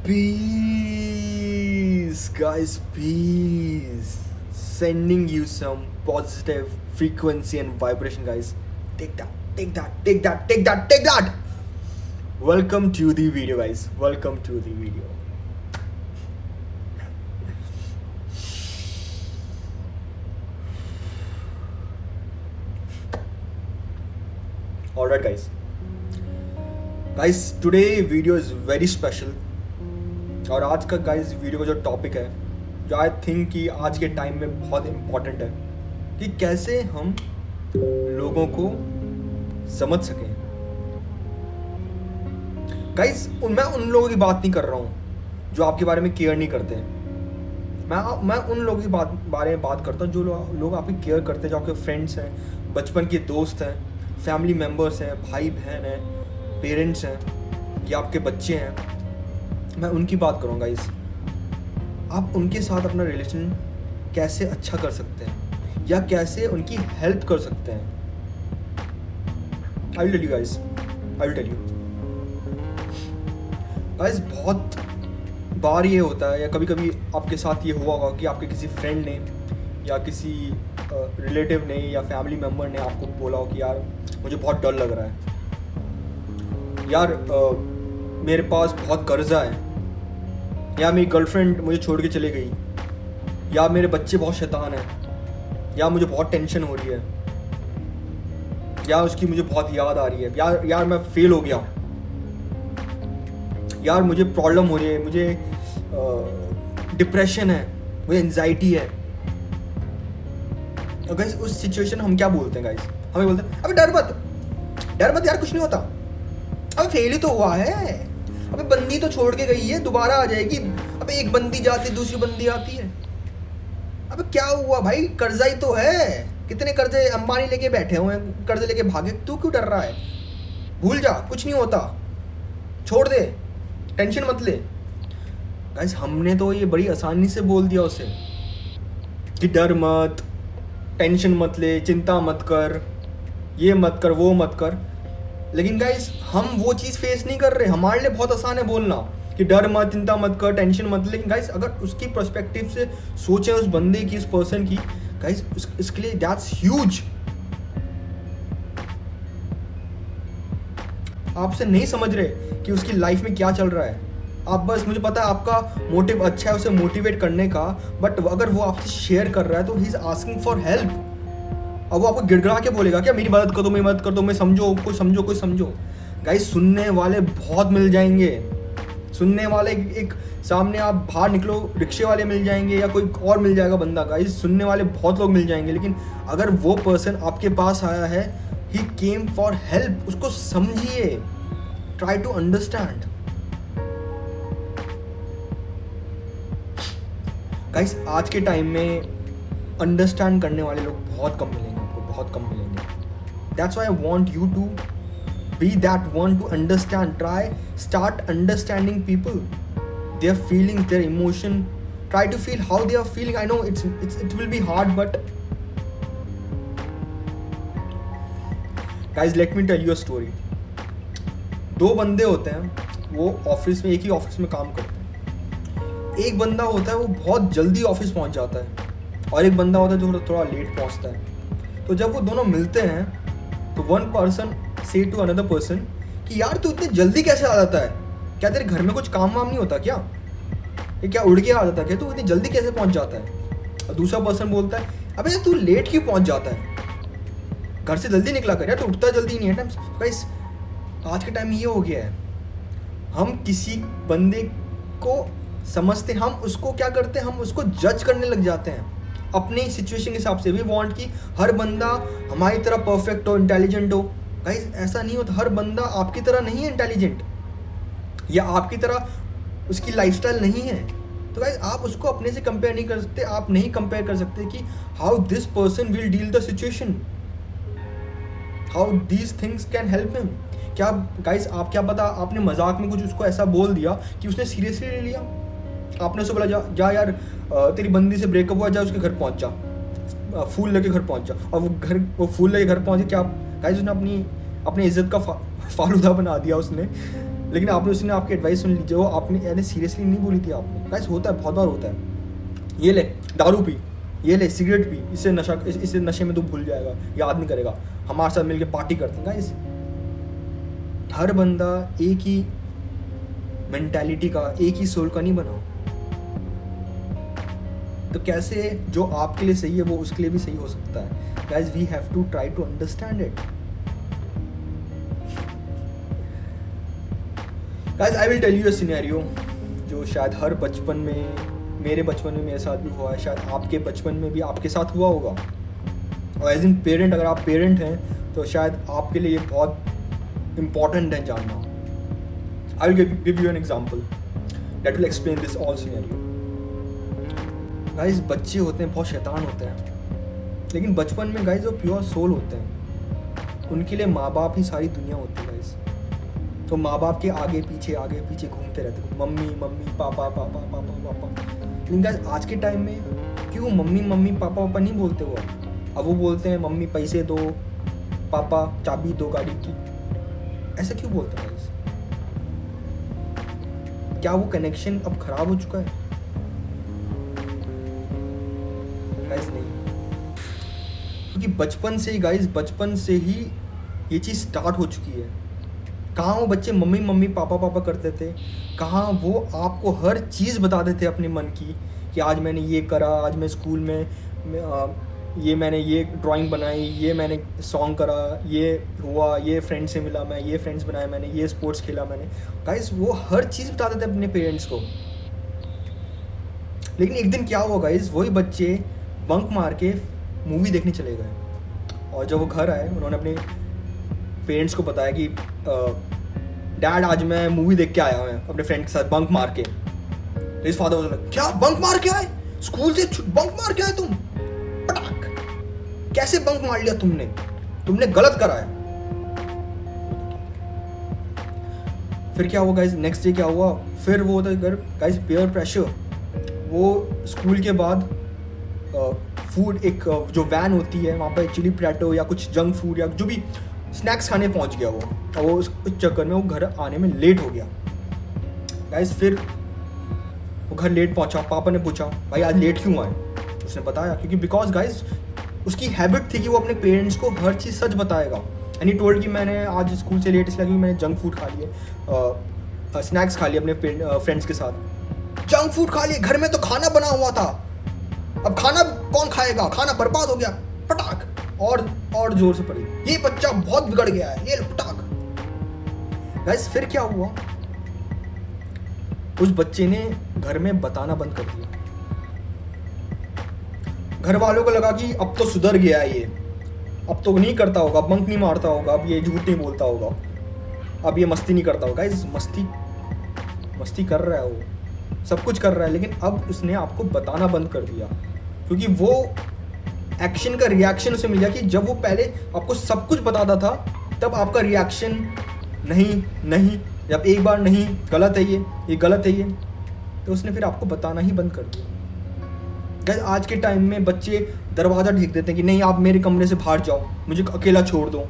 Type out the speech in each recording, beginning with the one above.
Peace, guys, peace. Sending you some positive frequency and vibration, guys. Take that, take that, take that, take that, take that. Welcome to the video, guys. Welcome to the video. Alright, guys. Guys, today video is very special. और आज का guys video का जो topic है जो I think कि आज के टाइम में बहुत इम्पॉर्टेंट है कि कैसे हम लोगों को समझ सकें। गाइस मैं उन लोगों की बात नहीं कर रहा हूँ जो आपके बारे में केयर नहीं करते। मैं उन लोगों की बारे में बात करता हूँ जो लोग आपकी केयर करते हैं, जो आपके फ्रेंड्स हैं, बचपन के दोस्त हैं, फैमिली मेम्बर्स हैं, भाई बहन हैं, पेरेंट्स हैं या आपके बच्चे हैं। मैं उनकी बात करूँगा गाइस। आप उनके साथ अपना रिलेशन कैसे अच्छा कर सकते हैं या कैसे उनकी हेल्प कर सकते हैं। I will tell you guys, I will tell you guys. बहुत बार ये होता है या कभी कभी आपके साथ ये हुआ होगा कि आपके किसी फ्रेंड ने या किसी रिलेटिव ने या फैमिली मेम्बर ने आपको बोला हो कि यार मुझे बहुत डर लग रहा है, यार मेरे पास बहुत कर्जा है, या मेरी गर्लफ्रेंड मुझे छोड़ के चली गई, या मेरे बच्चे बहुत शैतान हैं, या मुझे बहुत टेंशन हो रही है, या उसकी मुझे बहुत याद आ रही है, यार मैं फेल हो गया, यार मुझे प्रॉब्लम हो रही है, मुझे डिप्रेशन है, मुझे एंजाइटी है। और गाइस उस सिचुएशन हम क्या बोलते हैं गाइस? हमें बोलते हैं अबे डर मत यार, कुछ नहीं होता, अबे फेल ही तो हुआ है, अबे बंदी तो छोड़ के गई है, दोबारा आ जाएगी, अबे एक बंदी जाती दूसरी बंदी आती है, अबे क्या हुआ भाई, कर्जा ही तो है, कितने कर्जे अंबानी लेके बैठे हुए हैं, कर्जे लेके भागे, तू क्यों डर रहा है? भूल जा, कुछ नहीं होता, छोड़ दे, टेंशन मत ले। गाइस हमने तो ये बड़ी आसानी से बोल दिया उसे कि डर मत, टेंशन मत ले, चिंता मत कर, ये मत कर, वो मत कर। लेकिन गाइस हम वो चीज़ फेस नहीं कर रहे। हमारे लिए बहुत आसान है बोलना कि डर मत, चिंता मत कर, टेंशन मत। लेकिन गाइस अगर उसकी पर्सपेक्टिव से सोचें उस बंदे की, उस पर्सन की, गाइस इसके लिए दैट्स ह्यूज। आपसे नहीं समझ रहे कि उसकी लाइफ में क्या चल रहा है। आप बस, मुझे पता है आपका मोटिव अच्छा है उसे मोटिवेट करने का, बट अगर वो आपसे शेयर कर रहा है तो he is asking for help. अब वो आपको गिड़गिड़ा के बोलेगा क्या मेरी मदद कर दो, मेरी मदद कर दो, मैं समझो, कोई समझो। गाइस सुनने वाले बहुत मिल जाएंगे, सुनने वाले एक सामने आप बाहर निकलो रिक्शे वाले मिल जाएंगे या कोई और मिल जाएगा बंदा। गाइस सुनने वाले बहुत लोग मिल जाएंगे, लेकिन अगर वो पर्सन आपके पास आया है, ही केम फॉर हेल्प, उसको समझिए, ट्राई टू अंडरस्टैंड। गाइस आज के टाइम में अंडरस्टैंड करने वाले लोग बहुत कम मिलेंगे, आपको बहुत कम मिलेंगे। That's why I want you to be that one to understand. Try start understanding people, their feelings, their emotion. Try to feel how they are feeling. I know it will be hard, but guys let me tell you a story. दो बंदे होते हैं, वो office में, एक ही office में काम करते हैं। एक बंदा होता है वो बहुत जल्दी ऑफिस पहुंच जाता है, और एक बंदा होता है जो थोड़ा लेट पहुंचता है। तो जब वो दोनों मिलते हैं तो वन पर्सन से टू अनदर पर्सन कि यार तू इतनी जल्दी कैसे आ जाता है, क्या तेरे घर में कुछ काम वाम नहीं होता क्या, ये क्या उड़ के आ जाता है क्या, तू इतनी जल्दी कैसे पहुंच जाता है? और दूसरा पर्सन बोलता है अबे यार तू लेट क्यों पहुंच जाता है, घर से जल्दी निकला कर यार, तू उठता जल्दी नहीं है टाइम। गाइस आज के टाइम ये हो गया है, हम किसी बंदे को समझते, हम उसको क्या करते हैं, हम उसको जज करने लग जाते हैं अपनी सिचुएशन के हिसाब से। वी वांट कि हर बंदा हमारी तरह परफेक्ट हो, इंटेलिजेंट हो। गाइस ऐसा नहीं होता, हर बंदा आपकी तरह नहीं है इंटेलिजेंट, या आपकी तरह उसकी लाइफस्टाइल नहीं है। तो गाइस आप उसको अपने से कंपेयर नहीं कर सकते। आप नहीं कंपेयर कर सकते कि how this person will deal the situation, how these things can help him. क्या गाइस आप क्या पता आपने मजाक में कुछ उसको ऐसा बोल दिया कि उसने सीरियसली ले लिया। आपने उसको बोला जा यार तेरी बंदी से ब्रेकअप हुआ, जा उसके घर पहुंच जा, फूल लेके घर पहुंच जा, और वो फूल लेके घर पहुंचे। क्या गाइस उसने अपनी इज्जत का फालूदा बना दिया उसने। लेकिन आपने उसने आपकी एडवाइस सुन ली जो आपने यानी सीरियसली नहीं बोली थी आपने। गाइस होता है, बहुत बार होता है। ये ले दारू पी, ये ले सिगरेट पी, इससे नशे में तू भूल जाएगा, याद नहीं करेगा। हमारे साथ मिलके पार्टी करते हैं। गाइस हर बंदा एक ही मेंटालिटी का, एक ही सोल का नहीं बना। तो कैसे जो आपके लिए सही है वो उसके लिए भी सही हो सकता है। Guys we have to try to understand it. Guys I will tell you a scenario जो शायद हर बचपन में, मेरे बचपन में मेरे साथ भी हुआ है, शायद आपके बचपन में भी आपके साथ हुआ होगा। और एज इन पेरेंट, अगर आप पेरेंट हैं तो शायद आपके लिए ये बहुत इम्पॉर्टेंट है जानना। I will give you an example that will explain this all scenario. Guys बच्चे होते हैं बहुत शैतान होते हैं, लेकिन बचपन में गाइस वो प्योर सोल होते हैं। उनके लिए माँ बाप ही सारी दुनिया होती है गाइस। तो माँ बाप के आगे पीछे घूमते रहते हैं, मम्मी मम्मी पापा पापा पापा पापा। लेकिन गाइस आज के टाइम में क्यों मम्मी मम्मी पापा पापा नहीं बोलते वो? अब वो बोलते हैं मम्मी पैसे दो, पापा चाबी दो गाड़ी की। ऐसा क्यों बोलते हैं गाइस? क्या वो कनेक्शन अब खराब हो चुका है? गाइस नहीं, क्योंकि बचपन से ही गाइस, बचपन से ही ये चीज़ स्टार्ट हो चुकी है। कहाँ वो बच्चे मम्मी मम्मी पापा पापा करते थे, कहाँ वो आपको हर चीज़ बताते थे अपने मन की कि आज मैंने ये करा, आज मैं स्कूल में ये मैंने ये ड्राइंग बनाई, ये मैंने सॉन्ग करा, ये हुआ, ये फ्रेंड से मिला मैं, ये फ्रेंड्स बनाए मैंने, ये स्पोर्ट्स खेला मैंने। गाइस वो हर चीज़ बताते थे अपने पेरेंट्स को। लेकिन एक दिन क्या हुआ गाइस, वही बच्चे बंक मार के मूवी देखने चले गए। और जब वो घर आए उन्होंने अपने पेरेंट्स को बताया कि डैड आज मैं मूवी देख के आया हूँ अपने फ्रेंड के साथ बंक मार के। हिज फादर वाज लाइक, क्या बंक मार के आए? स्कूल से बंक मार के आए तुम? पटाक, कैसे बंक मार लिया तुमने गलत करा है। फिर क्या हुआ गाइस, नेक्स्ट डे क्या हुआ, फिर वो होता है गाइस पीयर प्रेशर। वो स्कूल के बाद फूड, एक जो वैन होती है वहाँ पर चिली पटैटो या कुछ जंक फूड या जो भी स्नैक्स खाने पहुंच गया वो, और वो उस चक्कर में वो घर आने में लेट हो गया। गाइस फिर वो घर लेट पहुंचा, पापा ने पूछा भाई आज लेट क्यों आए? उसने बताया क्योंकि बिकॉज गाइस उसकी हैबिट थी कि वो अपने पेरेंट्स को हर चीज़ सच बताएगा। एंड ही टोल्ड कि मैंने आज स्कूल से लेट इसलिए क्योंकि मैंने जंक फूड खा लिए, स्नैक्स खा लिए अपने फ्रेंड्स के साथ। जंक फूड खा लिए, घर में तो खाना बना हुआ था, अब खाना कौन खाएगा? खाना बर्बाद हो गया। पटाक, और जोर से पड़ी, ये बच्चा बहुत बिगड़ गया है, ये पटाक। गाइस फिर क्या हुआ, उस बच्चे ने घर में बताना बंद कर दिया। घर वालों को लगा कि अब तो सुधर गया है ये, अब तो नहीं करता होगा, बंक नहीं मारता होगा, अब ये झूठ नहीं बोलता होगा, अब ये मस्ती नहीं करता होगा। गाइस मस्ती कर रहा है, वो सब कुछ कर रहा है, लेकिन अब उसने आपको बताना बंद कर दिया क्योंकि वो एक्शन का रिएक्शन उसे मिल गया कि जब वो पहले आपको सब कुछ बताता था तब आपका रिएक्शन नहीं, जब एक बार नहीं, गलत है ये गलत है ये, तो उसने फिर आपको बताना ही बंद कर दिया। गाइस आज के टाइम में बच्चे दरवाज़ा ढीक देते हैं कि नहीं आप मेरे कमरे से बाहर जाओ, मुझे अकेला छोड़ दो।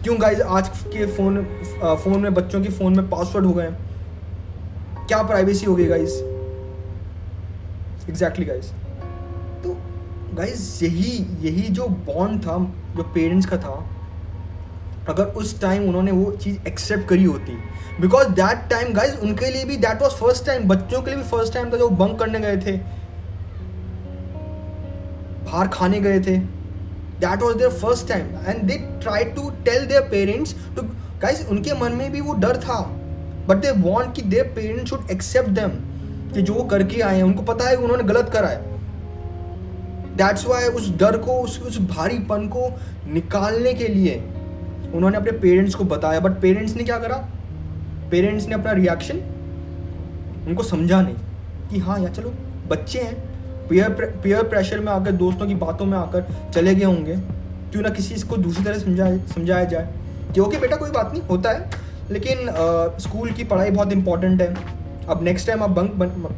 क्यों गाइस? आज के फ़ोन में बच्चों के फ़ोन में पासवर्ड हो गए हैं, क्या प्राइवेसी हो गई गाइस? Exactly guys. तो गाइस यही जो बॉन्ड था जो पेरेंट्स का था, अगर उस टाइम उन्होंने वो चीज़ एक्सेप्ट करी होती, बिकॉज दैट टाइम गाइस उनके लिए भी दैट वाज फर्स्ट टाइम, बच्चों के लिए भी फर्स्ट टाइम था जो बंक करने गए थे, बाहर खाने गए थे। That was their first time and they try to tell their parents too. Guys उनके मन में भी वो डर था, बट दे वांट कि their parents should accept them, कि जो वो करके आए हैं उनको पता है कि उन्होंने गलत करा है। दैट्स वाई उस डर को, उस भारीपन को निकालने के लिए उन्होंने अपने पेरेंट्स को बताया। बट पेरेंट्स ने क्या करा? पेरेंट्स ने अपना रिएक्शन, उनको समझा नहीं कि हाँ यार चलो बच्चे हैं, पीयर प्रेशर में आकर, दोस्तों की बातों में आकर चले गए होंगे, क्यों ना किसी इसको दूसरी तरह समझाया जाए कि ओके बेटा कोई बात नहीं, होता है, लेकिन स्कूल की पढ़ाई बहुत इंपॉर्टेंट है। अब नेक्स्ट टाइम आप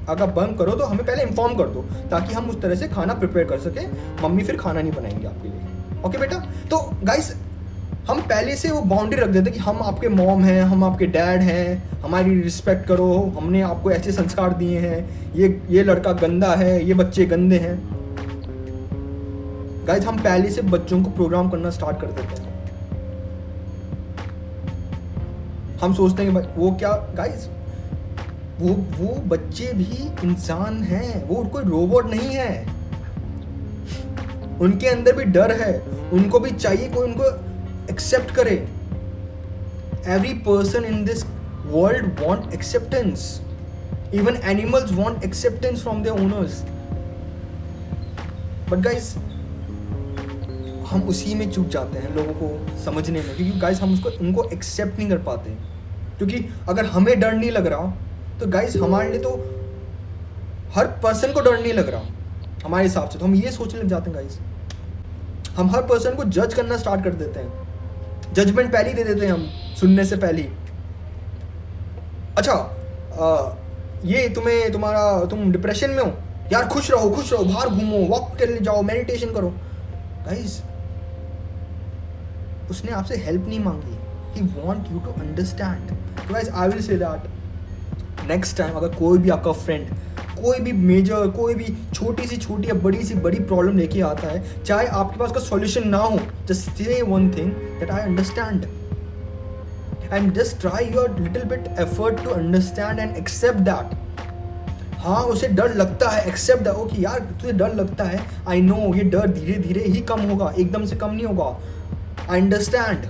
अगर बंक करो तो हमें पहले इन्फॉर्म कर दो ताकि हम उस तरह से खाना प्रिपेयर कर सकें, मम्मी फिर खाना नहीं बनाएंगे आपके लिए। ओके बेटा? तो गाइस हम पहले से वो बाउंड्री रख देते कि हम आपके मॉम हैं, हम आपके डैड हैं, हमारी रिस्पेक्ट करो, हमने आपको ऐसे संस्कार दिए हैं, ये लड़का गंदा है, ये बच्चे गंदे हैं। गाइस हम पहले से बच्चों को प्रोग्राम करना स्टार्ट कर देते हैं। हम सोचते हैं कि वो क्या गाइस, वो बच्चे भी इंसान हैं, वो कोई रोबोट नहीं है। उनके अंदर भी डर है, उनको भी चाहिए कोई उनको एक्सेप्ट करे। Every person in this world want acceptance, even animals want acceptance from their owners. But guys हम उसी में चूक जाते हैं लोगों को समझने में, क्योंकि गाइस हम उनको एक्सेप्ट नहीं कर पाते। क्योंकि अगर हमें डर नहीं लग रहा तो गाइस हमारे लिए तो हर पर्सन को डर नहीं लग रहा हमारे हिसाब से, तो हम ये सोचने लग जाते हैं गाइस, हम हर पर्सन को जज करना स्टार्ट कर देते हैं, जजमेंट पहले ही दे देते हैं हम सुनने से पहले। अच्छा ये तुम डिप्रेशन में हो यार, खुश रहो, बाहर घूमो, वॉक करने जाओ, मेडिटेशन करो। गाइस उसने आपसे हेल्प नहीं मांगी, ही वॉन्ट यू टू अंडरस्टैंड। तो guys I will say that next time अगर कोई भी आपका फ्रेंड कोई भी मेजर, कोई भी छोटी या बड़ी प्रॉब्लम लेके आता है, चाहे आपके पास का सॉल्यूशन ना हो, just say one thing that I understand and just try your little bit effort to understand and accept that. हाँ उसे डर लगता है, एक्सेप्ट दैट, ओके यार तुझे डर लगता है, आई नो ये डर धीरे धीरे ही कम होगा, एकदम से कम नहीं होगा। आई अंडरस्टैंड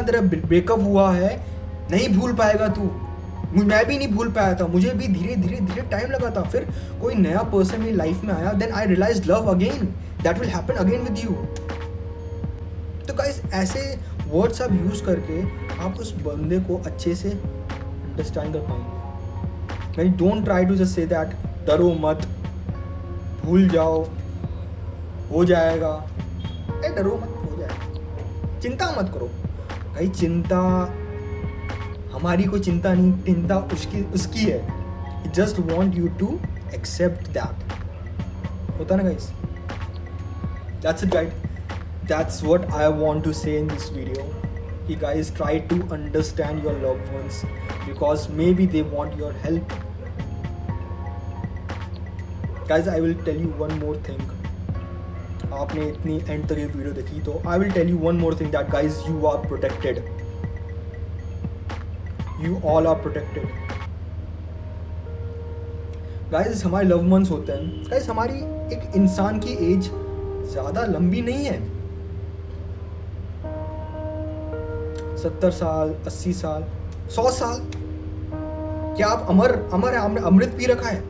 तेरा ब्रेकअप हुआ है, नहीं भूल पाएगा तू, मैं भी नहीं भूल पाया था, मुझे भी धीरे धीरे टाइम लगा था। फिर कोई नया पर्सन मेरी लाइफ में आया, then I realize love again, that will happen again with you. तो गाइस ऐसे वर्ड्स आप यूज करके आप उस बंदे को अच्छे से अंडरस्टैंड कर पाएंगे। Don't try to just say that डरो मत, भूल जाओ, हो जाएगा, डरो मत, हो जाएगा, चिंता मत करो। भाई चिंता हमारी कोई चिंता नहीं, चिंता उसकी है। Just want you to accept that, होता ना guys. That's it guys, that's what I want to say in this video कि guys try to understand your loved ones because maybe they want your help. Guys I will tell you one more thing, आपने इतनी end तक ये video देखी तो I will tell you one more thing that guys you are protected, You all are protected. Guys हमारे love once होते हैं। Guys हमारी एक इंसान की एज ज़्यादा लंबी नहीं है, 70 साल, 80 साल, 100 साल। क्या आप आपने अमृत पी रखा है?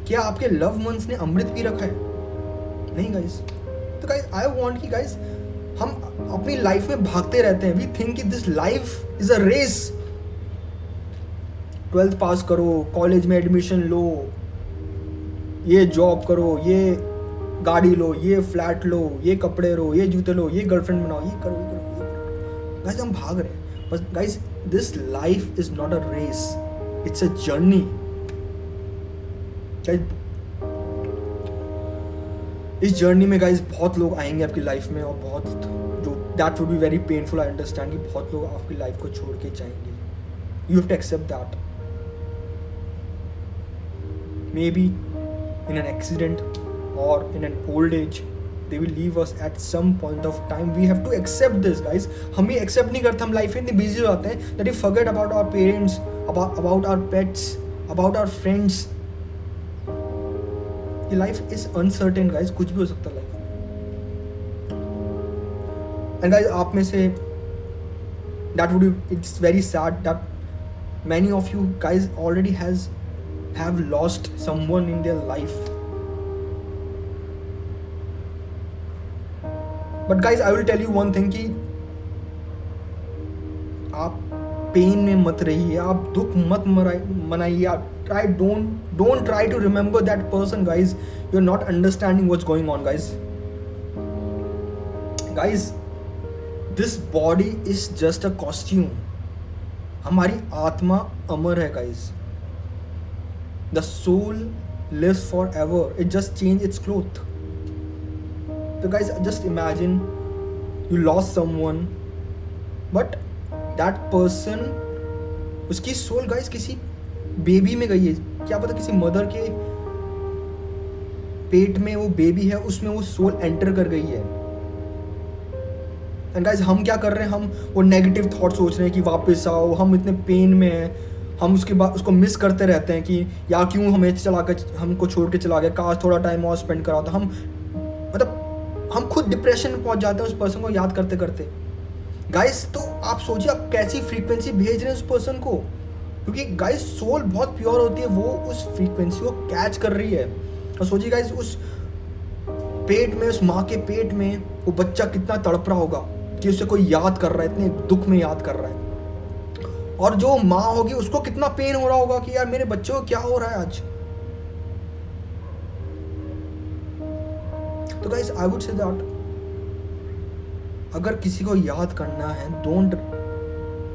क्या आपके लव वंस ने अमृत पी रखा है? नहीं गाइस। तो गाइस आई वांट कि गाइस हम अपनी लाइफ में भागते रहते हैं, वी थिंक कि this life is a race. 12th pass करो, कॉलेज में एडमिशन लो, ये जॉब करो, ये गाड़ी लो, ये फ्लैट लो, ये कपड़े लो, ये जूते लो, ये गर्लफ्रेंड बनाओ, ये करो, ये करो। गाइस हम भाग रहे हैं, बस guys this life is not a race, it's a journey. इस जर्नी में गाइस बहुत लोग आएंगे आपकी लाइफ में, और बहुत जो that would be very painful. I understand कि बहुत लोग आपकी लाइफ को छोड़ के जाएंगे। You have to accept that. Maybe in an accident or in an old age, they will leave us at some point of time. We have to accept this, guys. हम ये accept नहीं करते, हम life में इतने busy हो जाते हैं that we forget about our parents, about our pets, about our friends. ये life is uncertain, guys. कुछ भी हो सकता है life में. And guys, आप में से that would be, it's very sad that many of you guys already have lost someone in their life. But guys I will tell you one thing कि आप पेन में मत रहिए, आप दुख मत मनाइए, आप don't try to remember that person, guys. You're not understanding what's going on, guys. This body is just a costume. हमारी आत्मा अमर है guys. The soul lives forever. It just changes its cloth. So guys, just imagine you lost someone, but that person, उसकी soul guys किसी baby में गई है, क्या पता किसी मदर के पेट में वो बेबी है, उसमें वो सोल एंटर कर गई है। एंड गाइस हम क्या कर रहे हैं, हम वो नेगेटिव थॉट सोच रहे हैं कि वापस आओ, हम इतने पेन में हैं, हम उसके बाद उसको मिस करते रहते हैं कि यार क्यों हमें हमको छोड़ के चला गया, काश थोड़ा टाइम और स्पेंड करा होता। हम मतलब हम खुद डिप्रेशन में पहुंच जाते हैं उस पर्सन को याद करते करते। गाइस तो आप सोचिए आप कैसी फ्रीक्वेंसी भेज रहे हैं उस पर्सन को, क्योंकि गाइस सोल बहुत प्योर होती है, वो उस फ्रीक्वेंसी को कैच कर रही है। और सोचिए गाइस उस पेट में, उस माँ के पेट में वो बच्चा कितना तड़प रहा होगा कि उसे कोई याद कर रहा है, इतने दुख में याद कर रहा है। और जो माँ होगी उसको कितना पेन हो रहा होगा कि यार मेरे बच्चे को क्या हो रहा है आज। तो guys I would say that अगर किसी को याद करना है, don't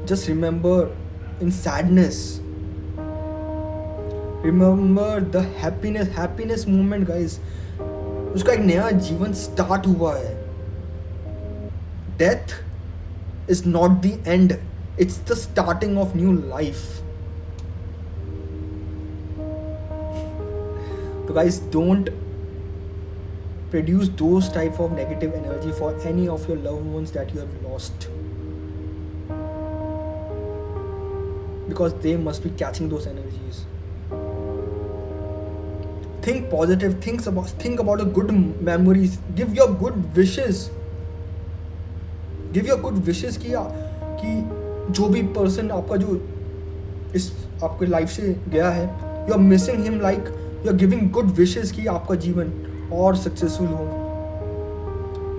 just remember in sadness, remember the happiness moment guys. उसका एक नया जीवन स्टार्ट हुआ है। Death is not the end, it's the starting of new life. So guys, don't produce those type of negative energy for any of your loved ones that you have lost, because they must be catching those energies. Think positive, think about the good memories, give your good wishes कि जो भी person आपका जो इस आपके life से गया है, you are missing him, like you are giving good wishes कि आपका जीवन और सक्सेसफुल हो।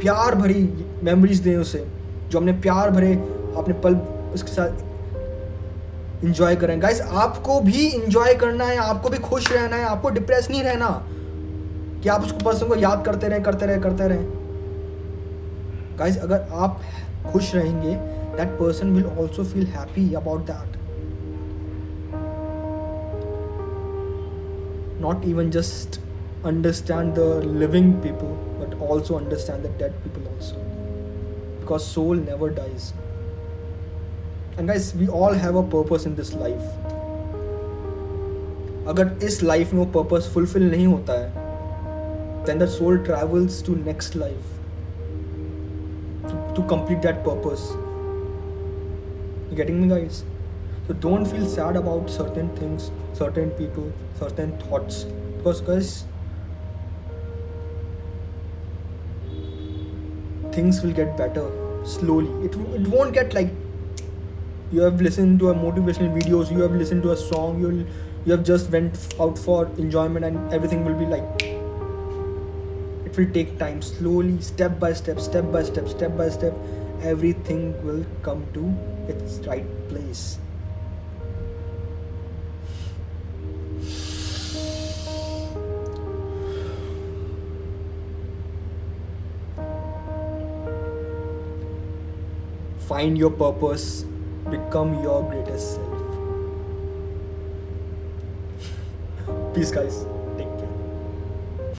प्यार भरी मेमोरीज दें उसे, जो हमने प्यार भरे अपने पल उसके साथ इंजॉय करें। गाइस आपको भी इंजॉय करना है, आपको भी खुश रहना है, आपको डिप्रेस नहीं रहना कि आप उसको पर्सन को याद करते रहें। गाइस अगर आप खुश रहेंगे, that person will also feel happy about that. Not even just understand the living people, but also understand the dead people also, because soul never dies. And guys, we all have a purpose in this life. अगर इस life में वो purpose fulfil नहीं होता है, then the soul travels to next life to complete that purpose. You getting me, guys? So don't feel sad about certain things, certain people, certain thoughts, because guys, things will get better slowly. It won't get like you have listened to a motivational videos, you have listened to a song, you have just went out for enjoyment, and everything will be like, it will take time. Slowly, step by step, everything will come to its right place. Find your purpose, become your greatest self. Peace guys.